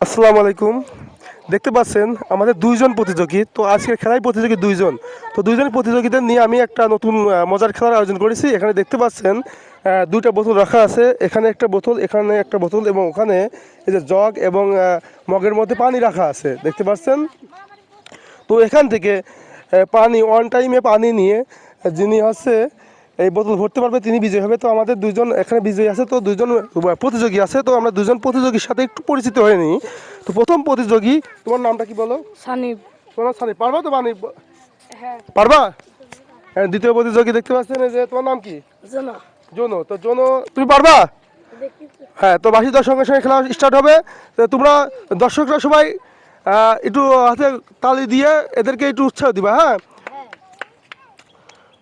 আসসালামু আলাইকুম। দেখতে পাচ্ছেন আমাদের দুইজন প্রতিযোগী। তো আজকের খেলায় প্রতিযোগী দুইজন। তো দুইজন প্রতিযোগীদের নিয়ে আমি একটা নতুন মজার খেলার আয়োজন করেছি। এখানে দেখতে পাচ্ছেন দুইটা বোতল রাখা আছে, এখানে একটা বোতল, এখানে একটা বোতল এবং ওখানে এই যে জগ এবং মগের মধ্যে পানি রাখা আছে দেখতে পাচ্ছেন। তো এখান থেকে পানি অন টাইমে পানি নিয়ে যিনি হচ্ছে এই বোতল ভরতে পারবে তিনি বিজয়ী হবে। তো আমাদের দুজন এখানে বিজয়ী আছে, তো দুজন প্রতিযোগী আছে। তো আমরা দুজন প্রতিযোগীর সাথে একটু পরিচিত হয়ে নিই। তো প্রথম প্রতিযোগী, তোমার নামটা কি বলো? সানিব। তোমার সানি, পারবা তো পানি? হ্যাঁ পারবা? হ্যাঁ। দ্বিতীয় প্রতিযোগী দেখতে পাচ্ছেন এই যে, তোমার নাম কি? জোনা। জোনো। তো জোনো, তুমি পারবা? হ্যাঁ। তো বাকিদের সঙ্গে সঙ্গে খেলা স্টার্ট হবে। তো তোমরা দর্শকরা সবাই একটু হাতে তালি দিয়ে এদেরকে একটু উৎসাহ দিবা। হ্যাঁ,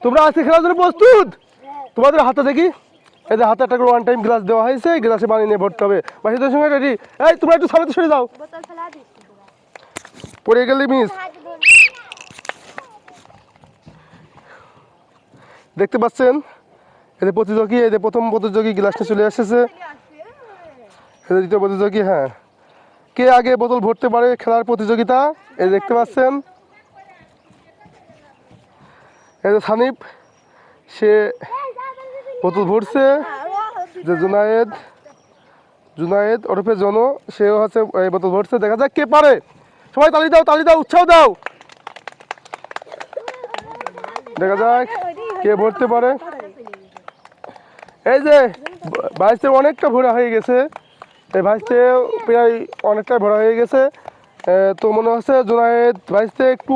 তোমরা আজকে খেলার জন্য প্রস্তুত? তোমাদের হাতে দেখি, এই যে হাতে একটা করে ওয়ান টাইম গ্লাস দেওয়া হয়েছে, গ্লাসে পানি নিয়ে ভরতে হবে। বাকিদের সঙ্গে রেডি? এই তোমরা একটু সামনে সরে যাও, পড়ে গেলে মিস। দেখতে পাচ্ছেন এদের প্রতিযোগী, এই যে প্রথম প্রতিযোগী গ্লাসটা চলে এসেছে, এদের দ্বিতীয় প্রতিযোগী। হ্যাঁ, কে আগে বোতল ভরতে পারে খেলার প্রতিযোগিতা। এই দেখতে পাচ্ছেন এই যে সানিব, সে বোতল ভরছে। যে জুনায়েদ ওরফে জন, সেও হচ্ছে এই বোতল ভরছে। দেখা যাক কে পারে। সবাই তালি দাও, তালি দাও, উৎসাহ দাও। দেখা যাক কে ভরতে পারে। এই যে ভাইসে অনেকটা ভরা হয়ে গেছে, এই ভাইসে প্রায় অনেকটাই ভরা হয়ে গেছে। তো মনে হচ্ছে জুনায়েদ ভাইসে একটু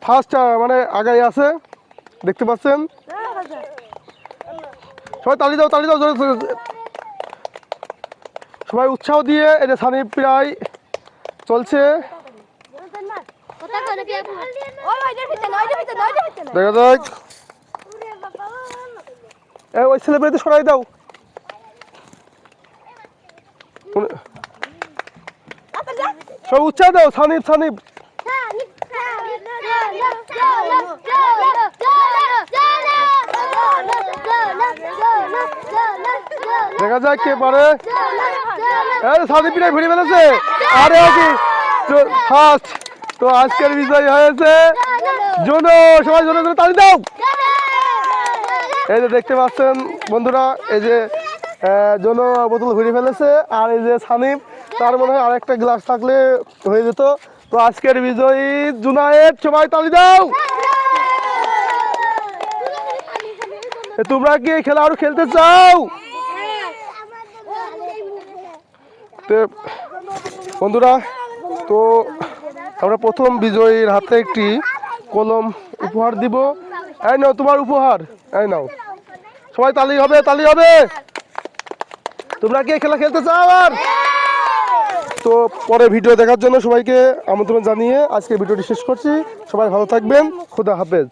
ফার্স্ট মানে আগাই আছে দেখতে পাচ্ছেন। সবাই তালি দাও, তালি দাও, সবাই উৎসাহ দিয়ে। এই যে সানি প্রায় চলছে, দেখা যাক। ওই ছেলেমেয়েদের সরাই দাও। সব উৎসাহ দাও, সানিব সানিব। দেখা যাক কে পারে। সানিব প্রায় ভরে ফেলেছে। আরে কি ফার্স্ট। তো আজকের বিজয় হয়েছে জোনো। সবাই জোনো জোনো তালি দাও। এই যে দেখতে পাচ্ছেন বন্ধুরা, এই যে জোনো বোতল ভরে ফেলেছে, আর এই যে সানিব, তার মনে হয় আরেকটা গ্লাস থাকলে হয়ে যেত। তো আজকের বিজয়ী জুনায়েদ। সবাই তালি দাও। তোমরা কি এই খেলা আরো খেলতে চাও? বন্ধুরা, তো আমরা প্রথম বিজয়ীর হাতে একটি কলম উপহার দিব। এই নাও তোমার উপহার, এই নাও। সবাই তালি হবে, তালি হবে। তোমরা কি এই খেলা খেলতে চাও? আর তো পরে ভিডিও দেখার জন্য সবাইকে আমন্ত্রণ জানিয়ে আজকে ভিডিওটি শেষ করছি। সবাই ভালো থাকবেন, খোদা হাফেজ।